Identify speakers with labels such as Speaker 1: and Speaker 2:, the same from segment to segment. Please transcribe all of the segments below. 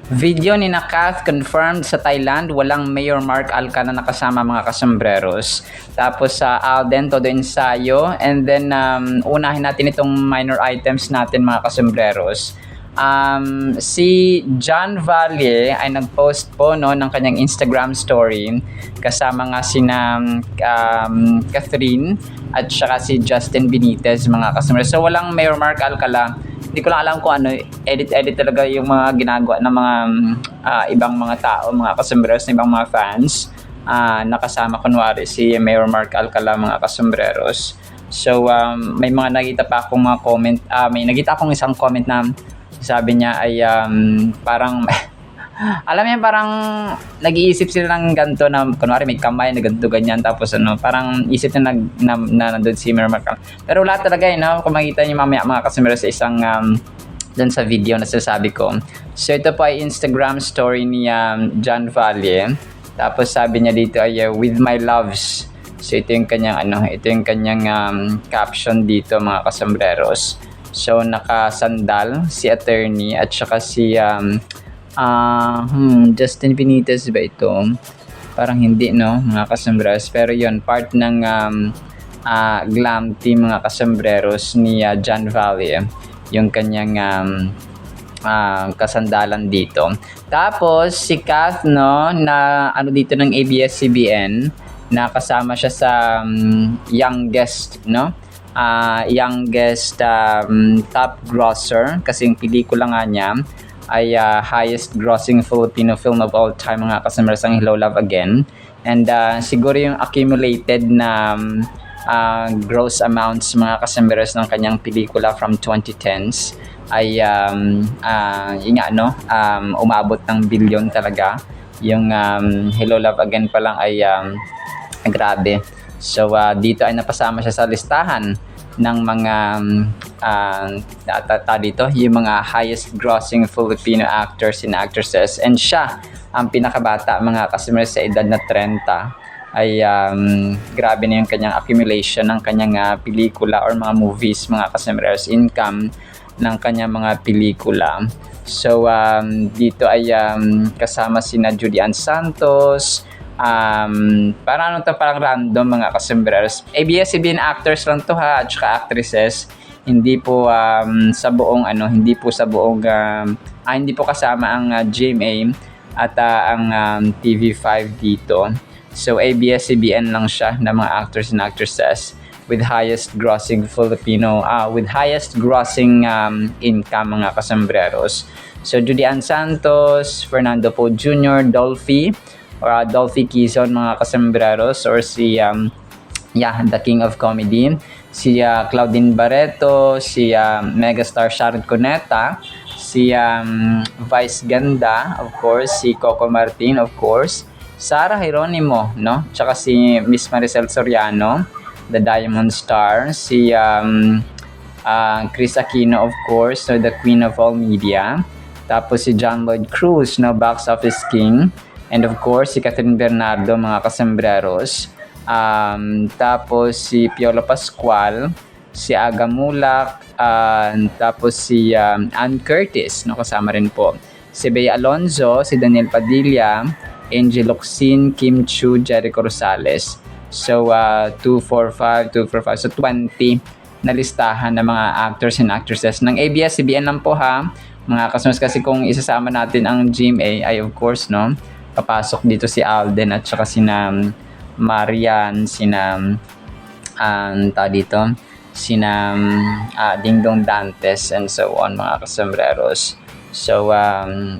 Speaker 1: Video ni Kath confirmed sa Thailand, walang Mayor Mark Alca na nakasama mga kasombreros. Tapos sa Alden, todo ensayo. And then, unahin natin itong minor items natin mga kasombreros. Si John Valle ay nag-post po no, ng kanyang Instagram story kasama nga sina Catherine at saka si Justin Benitez mga kasombreros. So walang Mayor Mark Alcala. Hindi ko lang alam kung ano, edit talaga yung mga ginagawa ng mga ibang mga tao, mga kasombreros, ng ibang mga fans. Nakasama kunwari si Mayor Mark Alcala mga kasombreros. So may mga nakita pa akong mga comment, may nakita akong isang comment na sabi niya ay parang alam niya parang nag-iisip sila ng ganito na kunwari may kamay na ganito ganyan tapos ano parang isip na nandun si Mayor Mark. Pero wala talaga no, kung makita niyo mamaya mga kasimero sa isang dun sa video na sinasabi ko. So ito po ay Instagram story ni John Valle. Tapos sabi niya dito ay with my loves. So ito yung kanyang ito yung kanyang caption dito mga kasombreros. So nakasandal si attorney at saka si Justin Benitez ba ito? Parang hindi no mga kasombreros, pero yon part ng glam team mga kasombreros ni John Valle yung kanyang kasandalan dito. Tapos si Kath no na dito ng ABS-CBN na kasama siya sa youngest no youngest top grosser kasi yung pelikula nga niya ay highest grossing Filipino film of all time mga kasombreros ang Hello Love Again. And siguro yung accumulated na gross amounts mga kasombreros ng kanyang pelikula from 2010s ay umabot ng billion talaga. Yung Hello Love Again pa lang ay grabe. So dito ay napasama siya sa listahan ng mga dito yung mga highest grossing Filipino actors and actresses, and siya ang pinakabata mga kasombreros sa edad na 30 ay grabe na yung kanyang accumulation ng kanyang pelikula or mga movies mga kasombreros, income ng kanyang mga pelikula. So dito ay kasama sina Julian Santos, parang random mga kasombreros. ABS-CBN actors lang to ha at saka actresses. Hindi po sa buong hindi po kasama ang GMA at ang TV5 dito. So ABS-CBN lang siya na mga actors and actresses with highest grossing income mga kasombreros. So Julian Santos, Fernando Poe Jr., Dolphy Quezon mga kasombreros, or si the King of Comedy, si Claudine Barreto, si megastar Sharon Cuneta, si Vice Ganda, of course, si Coco Martin, of course, Sarah Geronimo, no? Tsaka si Miss Maricel Soriano, the Diamond Star, si Chris Aquino, of course, so the Queen of all media. Tapos si John Lloyd Cruz, no, Box Office King. And of course, si Catherine Bernardo, mga kasombreros. Tapos si Piolo Pascual, si Aga Mulak, tapos si Ann Curtis, no, kasama rin po. Si Bea Alonzo, si Daniel Padilla, Angel Locsin, Kim Chu, Jericho Rosales. So 245. So 20 na listahan ng mga actors and actresses ng ABS-CBN lang po ha. Mga kasombreros, kasi kung isasama natin ang GMA ay of course no, papasok dito si Alden at saka sina Marian, sina Dingdong Dantes and so on mga kasombreros. So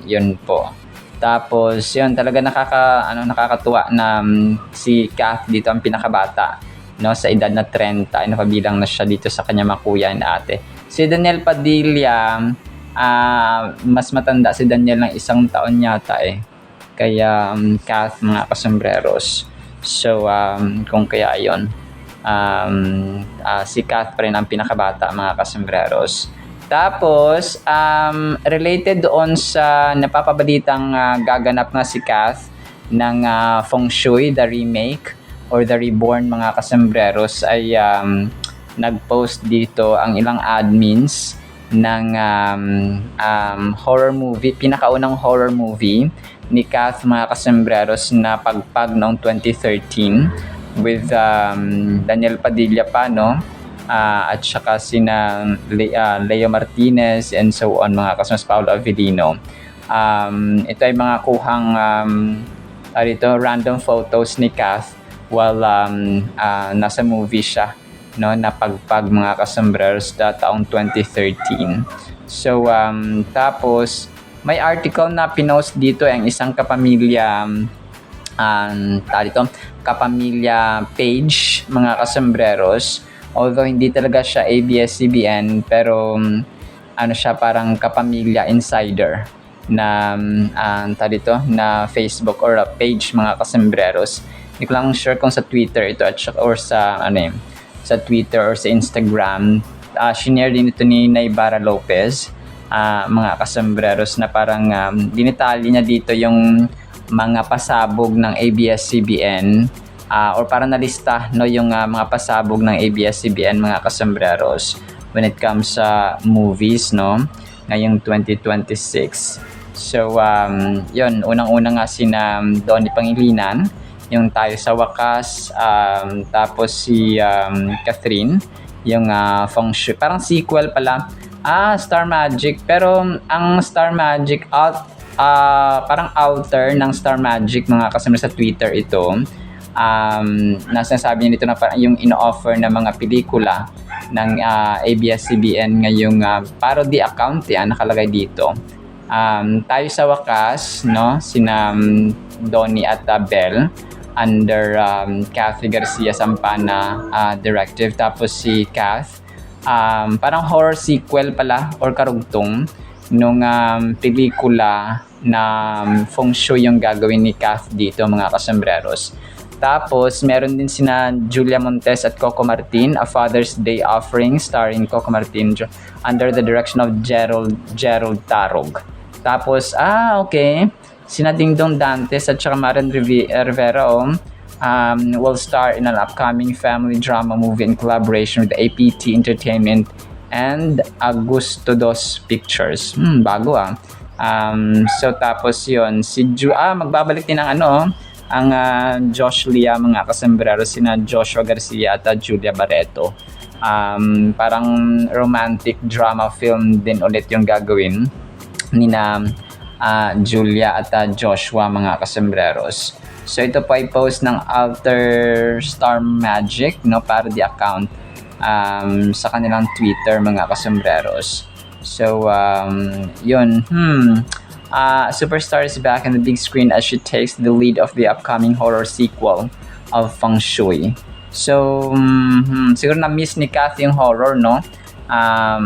Speaker 1: yun po. Tapos yun talaga nakakatuwa na si Kath dito ang pinakabata no sa edad na 30 ay napabilang na siya dito sa kanya makuya na ate. Si Daniel Padilla mas matanda si Daniel ng 1 taon yata kaya Kath mga kasombreros. So kung kaya yon si Kath pa rin ang pinakabata mga kasombreros. Tapos related doon sa napapabalitang gaganap nga si Kath ng Feng Shui, the remake or the reborn mga kasombreros ay nag-post dito ang ilang admins horror movie, pinakaunang horror movie ni Kath, mga kasembreros, na Pagpag noong 2013 with Daniel Padilla pa, no? At saka sina Leo Martinez and so on, mga kasembreros, Paolo Avellino. Ito ay mga kuhang random photos ni Kath while nasa movie siya, no, na Pagpag, mga kasembreros, taong 2013. So tapos may article na pinost dito ang isang kapamilya kapamilya page, mga kasembreros, although hindi talaga siya ABS-CBN, pero ano siya, parang kapamilya insider na na Facebook or page, mga kasembreros. Hindi ko lang sure kung sa Twitter ito or sa sa Twitter or sa Instagram. Shinare din ito ni Naybara Lopez, mga kasembreros, na parang dinitali niya dito yung mga pasabog ng ABS-CBN, or parang nalista, no, yung mga pasabog ng ABS-CBN, mga kasembreros, when it comes sa movies, no, ngayong 2026. So yun, unang-una nga sina Donnie Pangilinan, yung Tayo sa Wakas, tapos si Catherine, yung Feng Shui, parang sequel pala, Star Magic, pero ang Star Magic parang outer ng Star Magic, mga kasama, sa Twitter ito, nasasabi niya dito na parang yung ino-offer na mga pelikula ng ABS-CBN ngayong parody account, nakalagay dito. Tayo sa Wakas, no, sina Donnie at Belle, under Kathy Garcia Sampana directive. Tapos si Kath, parang horror sequel pala or karugtong nung pelikula na Feng Shui yung gagawin ni Kath dito, mga kasembreros. Tapos meron din sina Julia Montes at Coco Martin, A Father's Day Offering, starring Coco Martin under the direction of Gerald Tarog. Tapos okay, sina Dingdong Dantes at saka Maren Rivera will star in an upcoming family drama movie in collaboration with APT Entertainment and Agusto Dos Pictures. Bago so tapos yun, si magbabalik din ang ang Josh Lia, mga kasembreros, sina Joshua Garcia at Julia Barreto. Parang romantic drama film din ulit yung gagawin nina Julia at Joshua, mga kasembreros. So ito po ay post ng Alter Star Magic, no, parody account sa kanilang Twitter, mga kasembreros. So yun, Superstar is back on the big screen as she takes the lead of the upcoming horror sequel of Feng Shui. So siguro na-miss ni Kathy yung horror, no,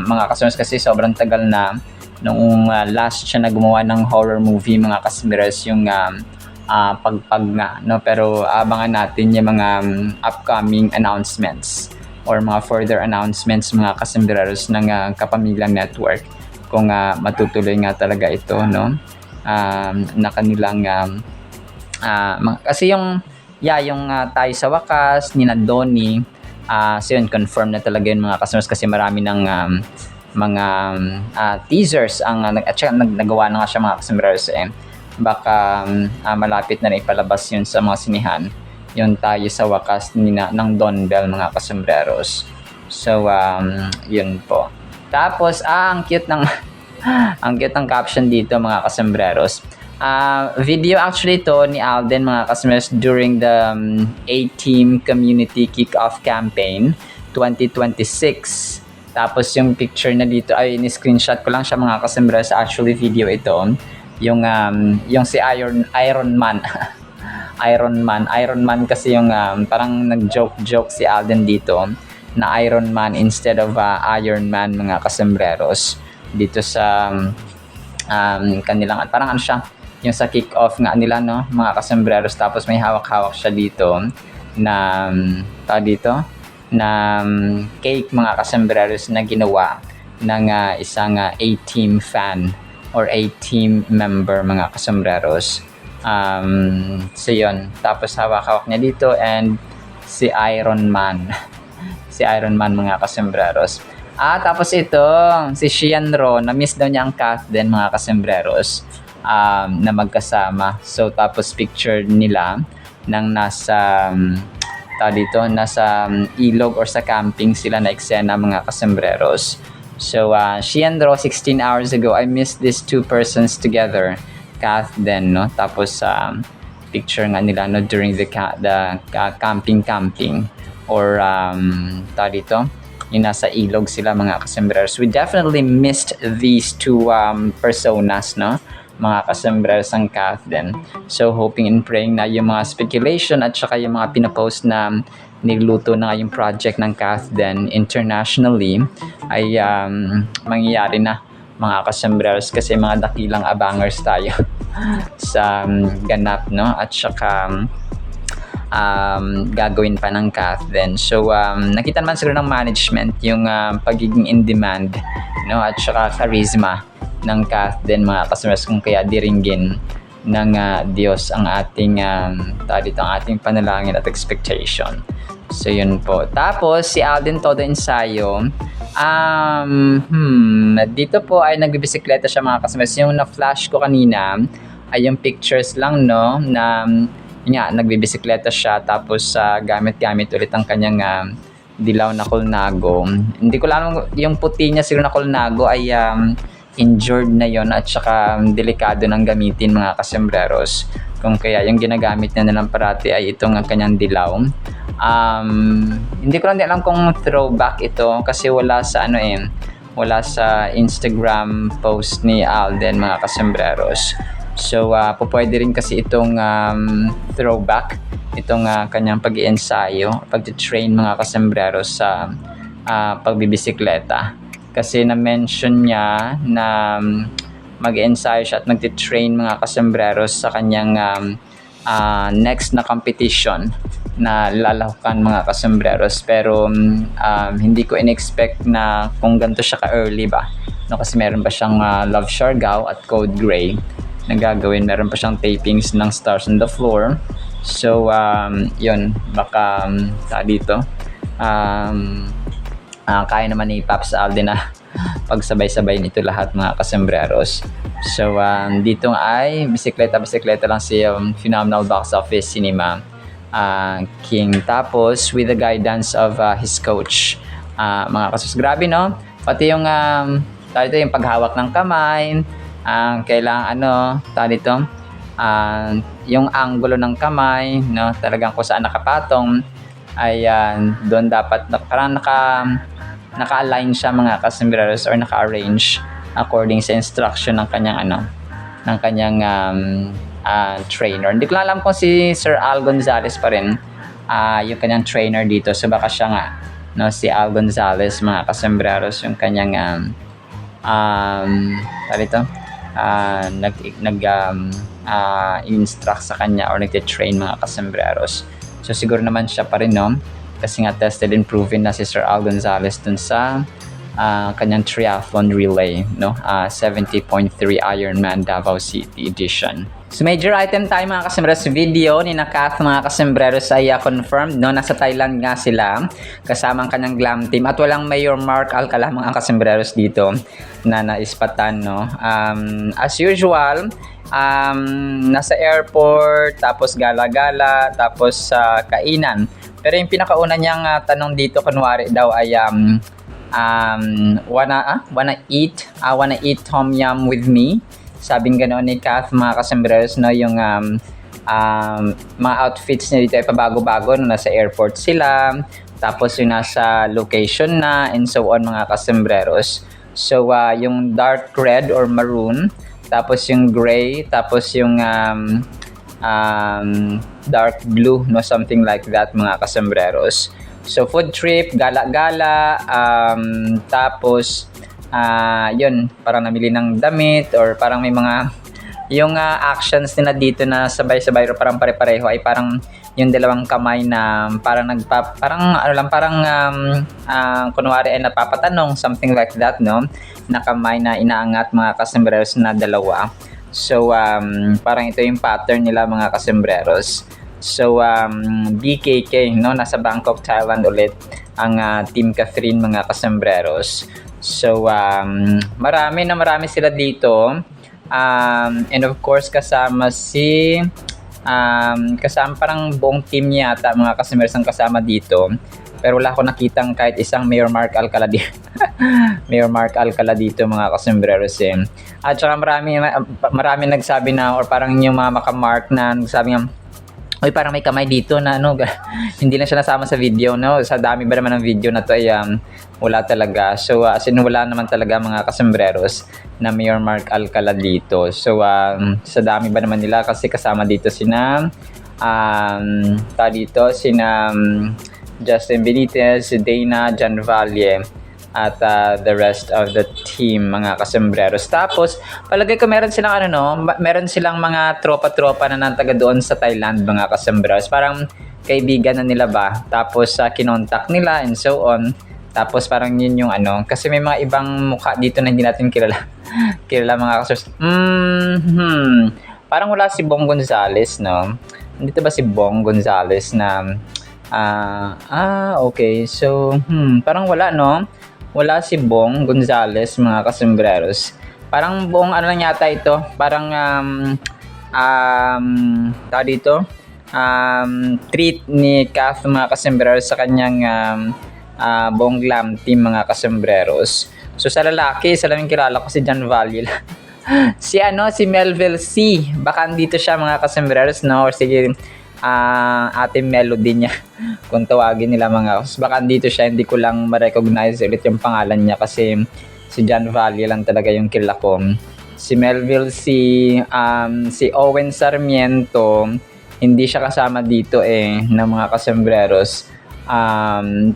Speaker 1: mga kasembreros, kasi sobrang tagal na noong last siya na gumawa ng horror movie, mga kasembreros, yung Pagpag nga, no. Pero abangan natin yung mga upcoming announcements or mga further announcements, mga kasembreros, ng Kapamilyang Network, kung matutuloy nga talaga ito, no, na kanilang kasi yung Tayo sa Wakas ni Donnie, so yun, confirm na talaga yun, mga kasembreros, kasi marami ng mga teasers at saka nagawa na nga siya, mga kasembreros. Baka malapit na ipalabas yun sa mga sinihan, yung Tayo sa Wakas ng Don Bell, mga kasembreros. So yun po. Tapos ang cute ng ang cute ng caption dito, mga kasembreros. Video actually to ni Alden, mga kasembreros, during the A-Team Community Kick-Off Campaign 2026. Tapos yung picture na dito ay ni-screenshot ko lang siya, mga kasembreros. Actually video ito, yung si Iron Man Iron Man kasi yung parang nag-joke si Alden dito na Iron Man instead of Iron Man, mga kasembreros, dito sa kanilang parang siya, yung sa kick-off nga nila, no, mga kasembreros. Tapos may hawak-hawak siya dito na cake, mga kasembreros, na ginawa ng isang A-Team fan or A-Team member, mga kasembreros. So yun, tapos hawak-hawak niya dito and si Iron Man si Iron Man, mga kasembreros. Tapos ito, si Shianro, na-miss daw niya ang Kath din, mga kasembreros, na magkasama. So, tapos picture nila nang nasa, dito, nasa ilog or sa camping sila na eksena, mga kasembreros. So, Shianro, 16 hours ago, I missed these two persons together. Kath din, no? Tapos, picture nga nila, no, during the camping or, dito, yung nasa ilog sila, mga kasembreros. We definitely missed these two personas, no? Mga kasembreros ang Kath din. So, hoping and praying na yung mga speculation at saka yung mga pinapost na niluluto na yung project ng Kath din internationally ay mangyayari na, mga kasembreros, kasi mga dakilang abangers tayo sa ganap, no? At saka gagawin pa ng Kath din. So, nakita naman siguro ng management yung pagiging in demand, no? At saka charisma ng Kath din, mga kasembreros, kung kaya diringgin ng Diyos ang ating dito, ang ating panalangin at expectation. So, yun po. Tapos, si Alden Todo Ensayo, dito po ay nagbibisikleta siya, mga kasembreros. Yung na-flash ko kanina ay yung pictures lang, no, na nagbibisikleta siya, tapos gamit-gamit ulit ang kanyang dilaw na kolnago. Hindi ko alam, yung puti niya siguro na kolnago ay injured na yon at saka delikado ng gamitin, mga kasembreros. Kung kaya yung ginagamit niya na lang parati ay itong kanyang dilaw. Hindi ko lang alam kung throwback ito kasi wala sa wala sa Instagram post ni Alden, mga kasembreros. So, pwede rin kasi itong throwback, itong kanyang pag-iensayo, pag-train, mga kasembreros, sa pagbibisikleta. Kasi na-mention niya na mag-ensayo siya at mag-train, mga kasembreros, sa kanyang next na competition na lalahukan, mga kasembreros. Pero hindi ko in-expect na kung ganito siya ka-early ba, no? Kasi meron pa siyang Love Siargao at Code Gray na gagawin. Meron pa siyang tapings ng Stars on the Floor. So, yun, baka dito kaya naman ni Paps Alden na pagsabay-sabay nito lahat, mga kasembreros. So, dito ay bisikleta lang si Phenomenal Box Office Cinema King. Tapos, with the guidance of his coach, mga kasembreros. Grabe, no? Pati yung dito yung paghawak ng kamay, kailangan dito, yung angulo ng kamay, no, talagang kung saan nakapatong ay doon dapat parang naka-align siya, mga kasembreros, or naka-arrange according sa instruction ng kanyang trainer. Hindi ko alam kung si Sir Al Gonzalez pa rin yung kanyang trainer dito. So baka siya nga, no, si Al Gonzalez, mga kasembreros, yung kanyang instruct sa kanya or nagte-train, mga kasembreros. So siguro naman siya pa rin, no? Kasi nga tested and proven na si Sir Al Gonzalez dun sa kanyang triathlon relay, no? 70.3 Ironman Davao City Edition. So major item tayo, mga kasembreros, video ni Kath, mga kasembreros, ay confirmed, no? Nasa Thailand nga sila kasama ang kanyang glam team at walang Mayor Mark Alcala, mga kasembreros, dito na naispatan, no? As usual, nasa airport, tapos gala-gala, tapos kainan. Pero yung pinakauna niyang tanong dito, kunwari daw ay wanna eat tom yum with me. Sabing ganoon ni Kath, mga kasembreros, no, yung mga outfits niya dito ay pabago-bago, no, nasa airport sila, tapos yung nasa location na, and so on, mga kasembreros. So, yung dark red or maroon, tapos yung gray, tapos yung dark blue, no, something like that, mga kasembreros. So, food trip, gala-gala, tapos yun, parang namili ng damit, or parang may mga yung actions nila dito na sabay-sabay o parang pare-pareho ay parang yung dalawang kamay na parang kunwari ay napapatanong, something like that, no, na kamay na inaangat, mga kasembreros, na dalawa. So parang ito yung pattern nila, mga kasembreros. So BKK, no, nasa Bangkok, Thailand ulit. ang Team Catherine, mga kasembreros. So, marami sila dito. And of course, kasama kasama parang buong team yata, mga kasembreros ang kasama dito. Pero wala ako nakitang kahit isang Mayor Mark Alcala dito. Mayor Mark Alcala dito, mga kasembreros eh. At saka marami nagsabi na, or parang yung mga makamark na nagsabi nga, "Uy, parang may kamay dito na ano." Hindi lang siya nasama sa video, no? Sa dami ba naman ng video na to ay wala talaga. So, as in, wala naman talaga, mga kasembreros, na Mayor Mark Alcala dito. So, sa dami ba naman nila, kasi kasama dito sina Justin Benitez, Dana, John Valle, at the rest of the team, mga kasembreros. Tapos, palagay ko meron silang meron silang mga tropa-tropa na nantaga doon sa Thailand, mga kasembreros. Parang kaibigan na nila ba? Tapos kinontak nila and so on. Tapos parang yun yung kasi may mga ibang mukha dito na hindi natin kilala. Kilala, mga kasembreros. Parang wala si Bong Gonzales, no? Dito ba si Bong Gonzales na okay. So, parang wala, no? Wala si Bong Gonzales, mga kasembreros. Parang buong lang yata ito. Parang treat ni Kath, mga kasembreros, sa kanyang buong glam team, mga kasembreros. So sa lalaki, isa lang yung kilala ko, si John Valle. si Melville C. Baka andito siya, mga kasembreros, no? Or sige, Ate Melody niya kung tawagin nila, mga baka dito siya, hindi ko lang ma-recognize ulit yung pangalan niya kasi si John Valle lang talaga yung kilala ko. Si Melville, si Owen Sarmiento, hindi siya kasama dito ng mga kasembreros.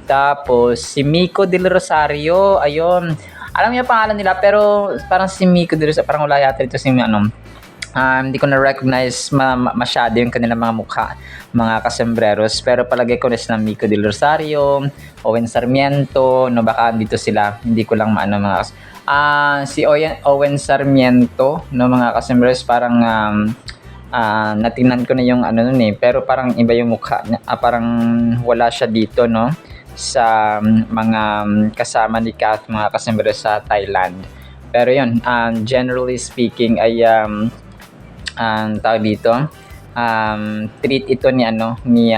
Speaker 1: Tapos si Miko Del Rosario, ayun, alam niya pangalan nila, pero parang si Miko Del Rosario, parang wala yata ito si hindi ko na-recognize masyado yung kanilang mga mukha, mga kasembreros. Pero palagay ko na sila Miko Del Rosario, Owen Sarmiento, no, baka dito sila. Hindi ko lang si Owen Sarmiento, no, mga kasembreros, parang natingnan ko na yung pero parang iba yung mukha niya. Parang wala siya dito, no, sa mga kasama ni Kath, mga kasembreros, sa Thailand. Pero yun, generally speaking ay tawag dito, treat ito ni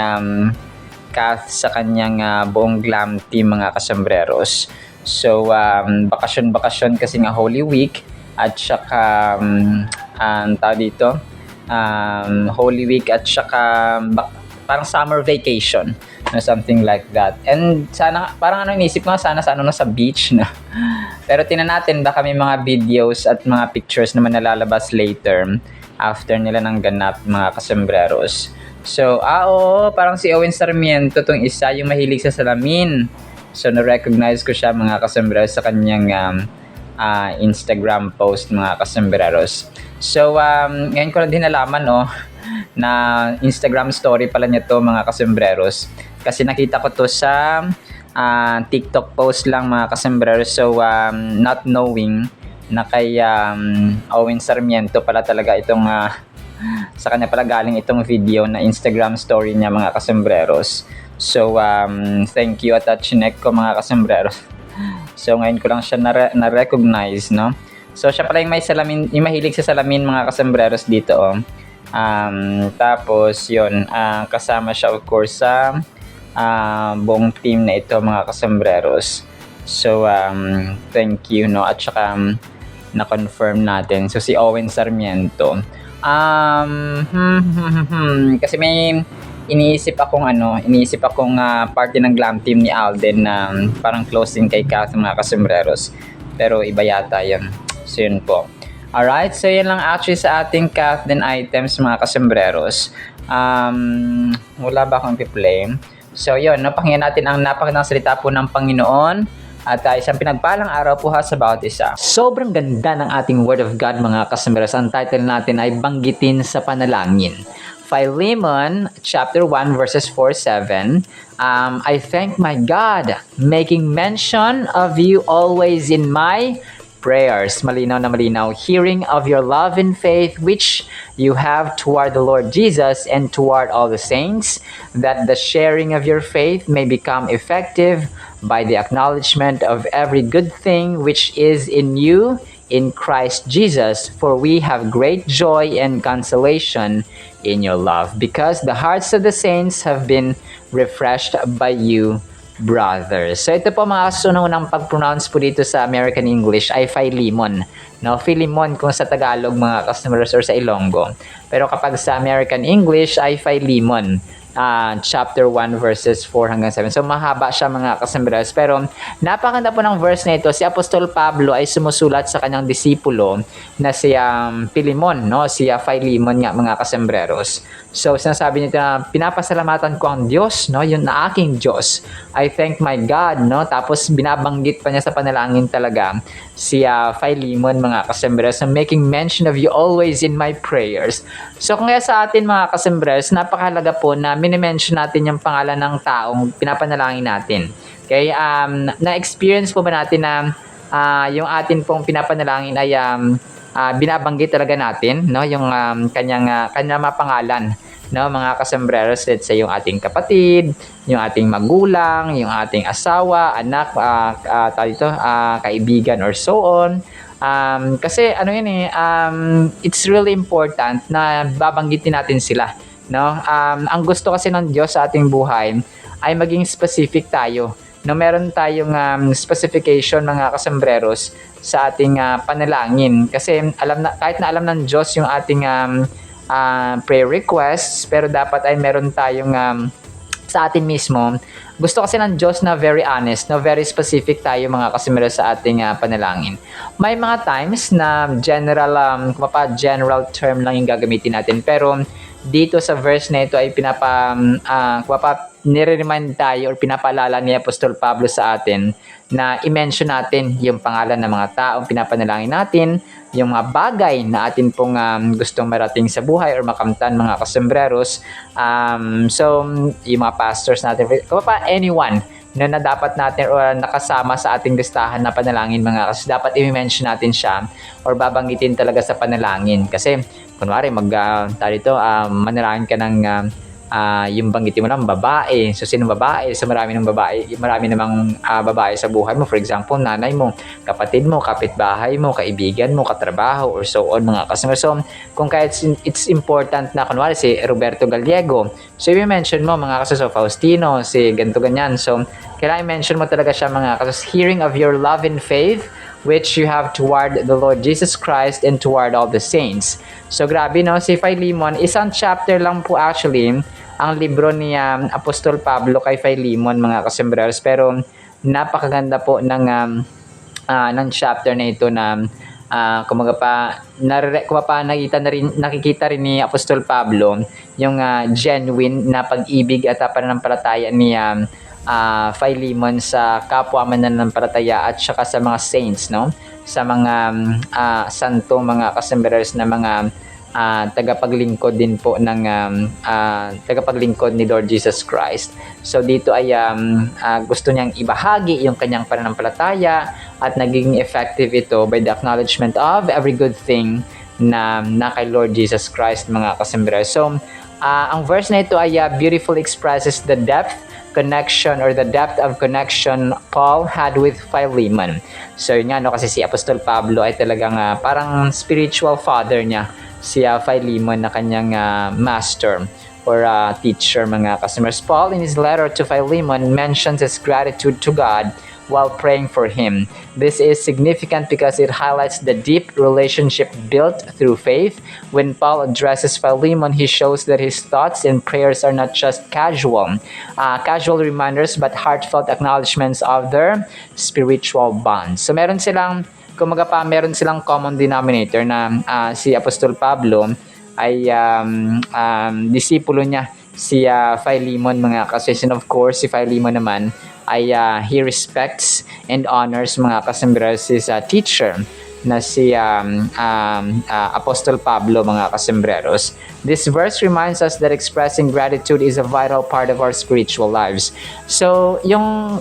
Speaker 1: Kath sa kanyang buong glam team, mga kasembreros. So bakasyon kasi nga Holy Week, at saka tawag dito, Holy Week, at saka parang summer vacation, no, something like that. And sana, parang inisip ko sana sa sa beach na. Pero tingnan natin, baka may mga videos at mga pictures naman nalalabas later after nila ng ganap, mga kasembreros. So, oo, parang si Owen Sarmiento tong isa, yung mahilig sa salamin. So, na-recognize ko siya, mga kasembreros, sa kanyang Instagram post, mga kasembreros. So, ngayon ko lang din nalaman, na Instagram story pala niya to, mga kasembreros. Kasi nakita ko to sa TikTok post lang, mga kasembreros. So, not knowing na kay Owen Sarmiento pala talaga itong sa kanya pala galing itong video na Instagram story niya, mga kasembreros. So thank you at chinek ko, mga kasembreros. So ngayon ko lang siya na-recognize, no? So siya pala yung may salamin, yung mahilig sa salamin, mga kasembreros dito, tapos yun, kasama siya of course sa buong team na ito, mga kasembreros. So thank you, no? At saka na-confirm natin. So si Owen Sarmiento, kasi may iniisip akong party ng glam team ni Alden na parang closing kay Kath, mga kasembreros, pero iba yata yun. So yun po. Alright, so yan lang actually sa ating Kath din items, mga kasembreros. Wala ba akong i-play? So yun, napakinggan natin ang napakagandang salita po ng Panginoon. At isang pinagpalang araw po sa bawat isa. Sobrang ganda ng ating Word of God, mga kasembreros. Ang title natin ay Banggitin sa Panalangin. Philemon chapter 1 verses 4-7. I thank my God, making mention of you always in my prayers. Malinaw na malinaw. Hearing of your love and faith which you have toward the Lord Jesus and toward all the saints, that the sharing of your faith may become effective by the acknowledgement of every good thing which is in you in Christ Jesus, for we have great joy and consolation in your love, because the hearts of the saints have been refreshed by you, brothers. So ito po mga kasununang pag-pronounce po dito sa American English ay Philemon. No, Philemon kung sa Tagalog mga customers or sa Ilonggo. Pero kapag sa American English ay Philemon. Chapter 1 verses 4 hanggang 7. So mahaba siya mga kasamberos. Pero napakaganda po ng verse na ito. Si Apostol Pablo ay sumusulat sa kanyang disipulo na si Philemon, no? Si Philemon nga mga kasamberos. So sinasabi niya na pinapasalamatan ko ang Diyos, no? Yun na aking Diyos. I thank my God, no? Tapos binabanggit pa niya sa panalangin talaga si Philemon mga kasamberos, making mention of you always in my prayers. So kaya sa atin mga kasamberos, napakahalaga po na minimension natin yung pangalan ng taong pinapanalangin natin. Okay, na-experience po ba natin na yung atin pong pinapanalangin ay binabanggit talaga natin, no, yung kanyang mga pangalan, no, mga kasambreros, let's say yung ating kapatid, yung ating magulang, yung ating asawa, anak, kaibigan or so on. Kasi ano yun it's really important na babanggitin natin sila, no? Ang gusto kasi ng Diyos sa ating buhay ay maging specific tayo. No, meron tayong specification mga kasambreros sa ating panalangin, kasi kahit na alam ng Diyos yung ating prayer requests, pero dapat ay meron tayong sa atin mismo. Gusto kasi ng Diyos na very honest, na very specific tayo mga kasambreros sa ating panalangin. May mga times na general term lang yung gagamitin natin, pero dito sa verse na ito ay nire-remind tayo or pinapaalala ni Apostol Pablo sa atin na i-mention natin yung pangalan ng mga taong pinapanalangin natin, yung mga bagay na atin pong gustong marating sa buhay or makamtan mga kasambreros. So, yung mga pastors natin, anyone na dapat natin or nakasama sa ating listahan na panalangin mga kasi dapat i-mention natin siya or babanggitin talaga sa panalangin. Kasi kunwari manalangin ka ng yung banggitin mo ng babae. So sino babae? So marami namang babae sa buhay mo. For example, nanay mo, kapatid mo, kapitbahay mo, kaibigan mo, katrabaho or so on mga kasama. So kung kahit it's important na kunwari si Roberto Gallego, so i-mention mo mga kasama, Faustino, si ganito ganyan. So kailangan i-mention mo talaga siya mga kasama. Hearing of your love and faith which you have toward the Lord Jesus Christ and toward all the saints. So grabe, no, si Philemon, isang chapter lang po actually ang libro ni Apostol Pablo kay Philemon mga kasambreros, pero napakaganda po ng chapter na ito na nakikita rin ni Apostol Pablo yung genuine na pag-ibig at pananampalataya ni Philemon sa kapwa mananampalataya at saka sa mga saints, no, sa mga santong mga kasambreros na mga tagapaglingkod din po ng tagapaglingkod ni Lord Jesus Christ. So dito ay gusto niyang ibahagi yung kanyang pananampalataya at naging effective ito by the acknowledgement of every good thing na kay Lord Jesus Christ mga kasambreros. So ang verse na ito ay beautifully expresses the depth of connection Paul had with Philemon. So yun nga, no, kasi si Apostol Pablo ay talagang parang spiritual father niya, si Philemon na kanyang master or teacher mga customers. Paul in his letter to Philemon mentions his gratitude to God while praying for him. This is significant because it highlights the deep relationship built through faith. When Paul addresses Philemon, he shows that his thoughts and prayers are not just casual reminders, but heartfelt acknowledgments of their spiritual bonds. So meron silang common denominator na si Apostol Pablo ay disipulo niya si Philemon mga kasi, of course si Philemon naman ay he respects and honors mga kasambreros his teacher na si Apostol Pablo mga kasambreros. This verse reminds us that expressing gratitude is a vital part of our spiritual lives. So yung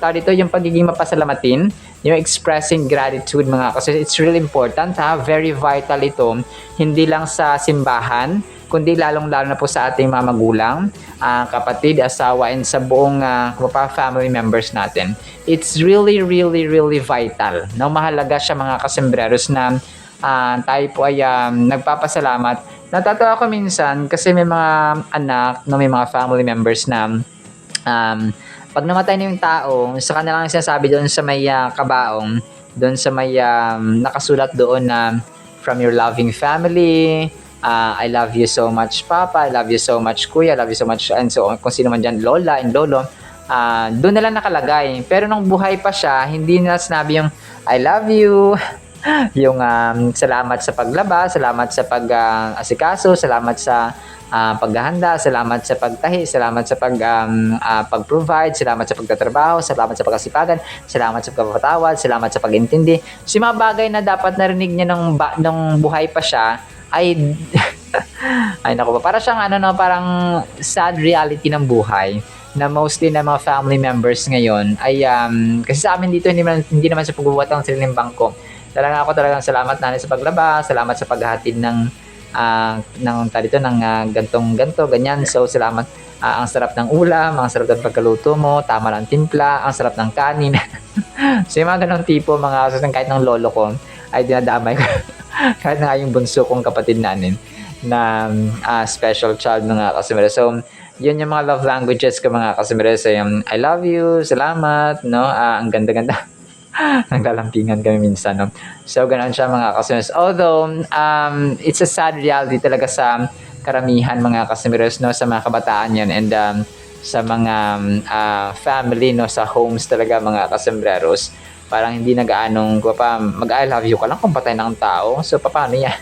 Speaker 1: pagiging mapasalamatin yung expressing gratitude mga kasi it's really important ha, very vital ito, hindi lang sa simbahan, kundi lalong-lalo na po sa ating mga magulang, kapatid, asawa, and sa buong family members natin. It's really, really, really vital. No? Mahalaga siya mga kasembreros na tayo po ay nagpapasalamat. Natatawa ko minsan kasi may mga anak, no, may mga family members na pag namatay na yung tao, sa kanila lang sinasabi doon sa may kabaong, doon sa may nakasulat doon na from your loving family, I love you so much Papa, I love you so much Kuya, I love you so much, and so kung sino man dyan, Lola and Lolo, doon na lang nakalagay. Pero nung buhay pa siya, hindi na sinabi yung I love you, yung salamat sa paglaba, salamat sa pag-asikaso, salamat sa paghahanda, salamat sa pagtahi, salamat sa pag-provide, salamat sa pagtatrabaho, salamat sa pagkasipagan, salamat sa pagpapatawad, salamat sa pag-intindi. So, yung mga bagay na dapat narinig niya nung buhay pa siya, ay ay naku pa, para siyang parang sad reality ng buhay na mostly na mga family members ngayon ay kasi sa amin dito hindi naman sa pagbubuhat ng sariling bangko. Talaga ako talagang salamat nanay sa paglaba, salamat sa paghahatid ng ganto ganyan. So salamat, ang sarap ng ulam, ang sarap ng pagkaluto mo, tama lang timpla, ang sarap ng kanin. So yung mga ganong tipo, mga kahit ng lolo ko ay dinadamay ko. Kahit na yung bunso kong kapatid namin na special child mga kasimere. So yun yung mga love languages ko mga kasimere. So yung I love you, salamat, no, ang ganda-ganda. Naglalampingan kami minsan, no? So ganoon siya mga kasimere. Although it's a sad reality talaga sa karamihan mga kasimeres, no, sa mga kabataan yan, and sa mga family, no, sa homes talaga mga kasimreros, parang hindi na gaanong mag-I love you ka lang kung patay ng tao. So paano yan?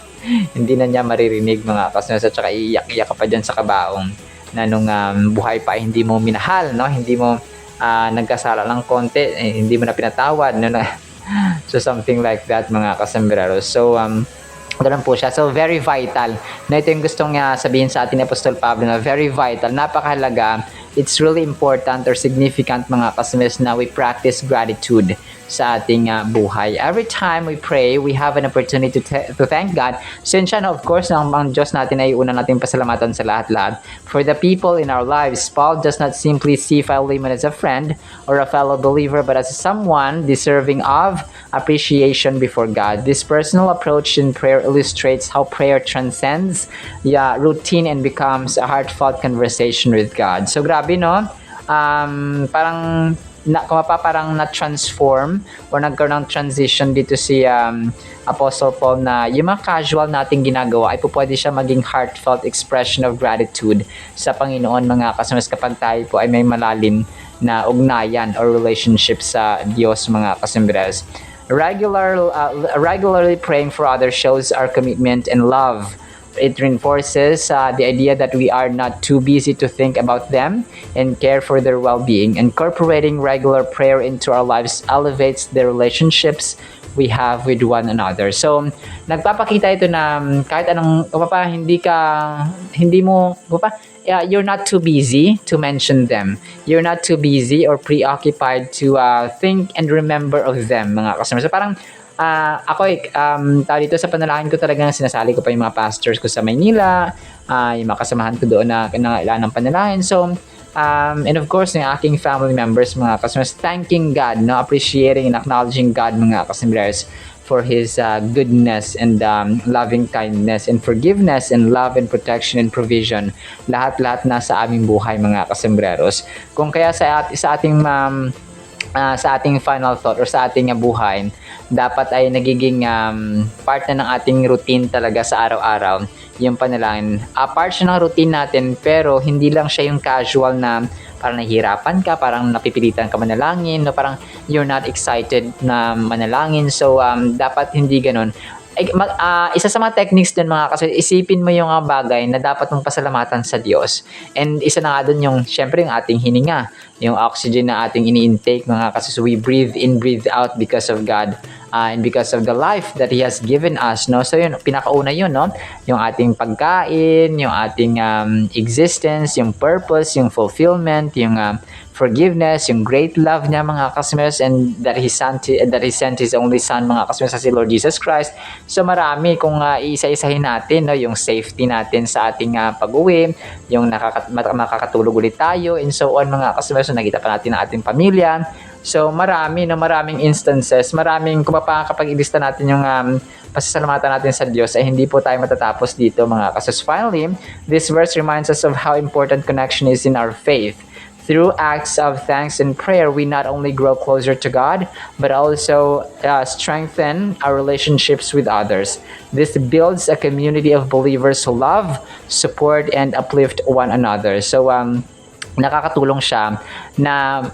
Speaker 1: Hindi na niya maririnig mga kasimeres, at saka iiyak-iyak ka pa dyan sa kabaong na nung buhay pa hindi mo minahal, no, hindi mo nagkasala lang konti, hindi mo na pinatawad, no? So something like that mga kasembraros. So ganun po siya. So very vital na ito yung gustong sabihin sa atin ni Apostol Pablo, na very vital, napakahalaga, it's really important or significant mga kasembraros na we practice gratitude sa ating buhay. Every time we pray, we have an opportunity to thank God. Since of course, ang Diyos natin ay una nating pasalamatan sa lahat-lahat. For the people in our lives, Paul does not simply see Philemon as a friend or a fellow believer, but as someone deserving of appreciation before God. This personal approach in prayer illustrates how prayer transcends routine and becomes a heartfelt conversation with God. So grabe, no? Parang na-transform or nagkaroon ng transition dito si Apostle Paul, na yung mga casual nating ginagawa ay pwede siya maging heartfelt expression of gratitude sa Panginoon mga kasumas, kapag tayo po ay may malalim na ugnayan or relationship sa Diyos mga kasumbres. Regularly praying for others shows our commitment and love. It reinforces the idea that we are not too busy to think about them and care for their well-being. Incorporating regular prayer into our lives elevates the relationships we have with one another. So, nagpapakita ito na kahit anong, you're not too busy to mention them. You're not too busy or preoccupied to think and remember of them, mga customers. So, parang, ako dito sa panalangin ko talagang sinasali ko pa yung mga pastors ko sa Maynila, yung mga kasamahan ko doon na nangailangan ng panalangin. So, and of course, yung aking family members, mga customers, thanking God, no, appreciating and acknowledging God, mga customers, for His goodness and loving kindness and forgiveness and love and protection and provision. Lahat-lahat na sa aming buhay, mga kasembreros. Kung kaya sa ating final thought or sa ating buhay, dapat ay nagiging part na ng ating routine talaga sa araw-araw yung panalangin. Part siya ng routine natin, pero hindi lang siya yung casual na parang nahihirapan ka, parang napipilitan ka manalangin, no, parang you're not excited na manalangin. So dapat hindi ganun. Isa sa mga techniques dun, mga kasi isipin mo yung bagay na dapat mong pasalamatan sa Diyos. And isa na nga dun yung, syempre, yung ating hininga, yung oxygen na ating ini-intake, mga kasi, so we breathe in, breathe out because of God. and because of the life that He has given us, no? So yun, pinakauna yun, no? Yung ating pagkain, yung ating existence, yung purpose, yung fulfillment, yung forgiveness, yung great love niya, mga customers, and that He sent His only Son, mga customers, si Lord Jesus Christ. So marami kung isa-isahin natin, no? Yung safety natin sa ating pag-uwi, yung makakatulog ulit tayo, and so on, mga customers. So nakita pa natin ang ating pamilya. So marami, no, maraming instances, maraming kung kapag ilista natin yung pasasalamatan natin sa Diyos ay hindi po tayo matatapos dito, mga kasus. Finally, this verse reminds us of how important connection is in our faith. Through acts of thanks and prayer, we not only grow closer to God, but also strengthen our relationships with others. This builds a community of believers who love, support, and uplift one another. So, nakakatulong siya na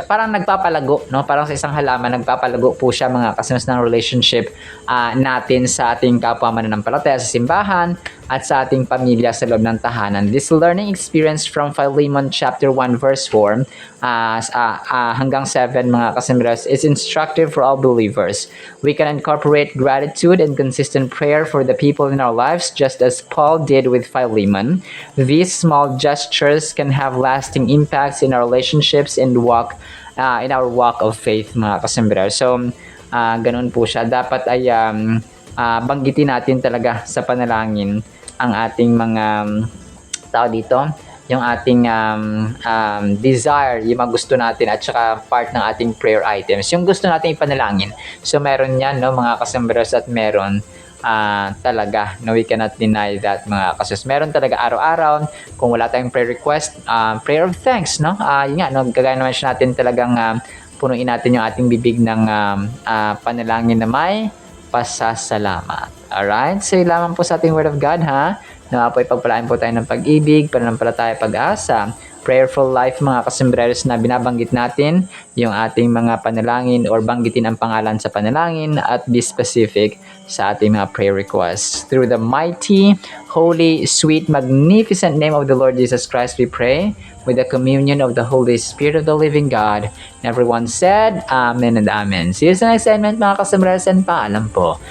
Speaker 1: parang nagpapalago, no? Parang sa isang halaman nagpapalago po siya, mga kasunod, ng relationship natin sa ating kapwa mananampalataya sa simbahan at sa ating pamilya sa loob ng tahanan. This learning experience from Philemon chapter 1 verse 4 hanggang 7, mga kasunod, is instructive for all believers. We can incorporate gratitude and consistent prayer for the people in our lives, just as Paul did with Philemon. These small gestures can have lasting impacts in our relationships and in our walk of faith, mga kasembrero. So, ganun po siya. Dapat ay banggitin natin talaga sa panalangin ang ating mga tao dito, yung ating desire, yung mga gusto natin, at saka part ng ating prayer items, yung gusto natin ipanalangin. So, meron yan, no, mga kasembrero, at meron talaga, no, we cannot deny that, mga kasus. Meron talaga araw-araw, kung wala tayong prayer request, prayer of thanks, no? Yun nga, no, gagawin naman siya natin talagang punuin natin yung ating bibig ng panalangin na may pasasalamat. Alright? So, yun lamang po sa ating Word of God, ha? Na po ipagpalaan po tayo ng pag-ibig, pananampalataya, pag-asa, prayerful life, mga kasembreros, na binabanggit natin yung ating mga panalangin or banggitin ang pangalan sa panalangin at be specific sa ating mga prayer requests. Through the mighty, holy, sweet, magnificent name of the Lord Jesus Christ, we pray with the communion of the Holy Spirit of the living God. And everyone said, Amen and Amen. See you sa next segment, mga kasembreros, and paalam po.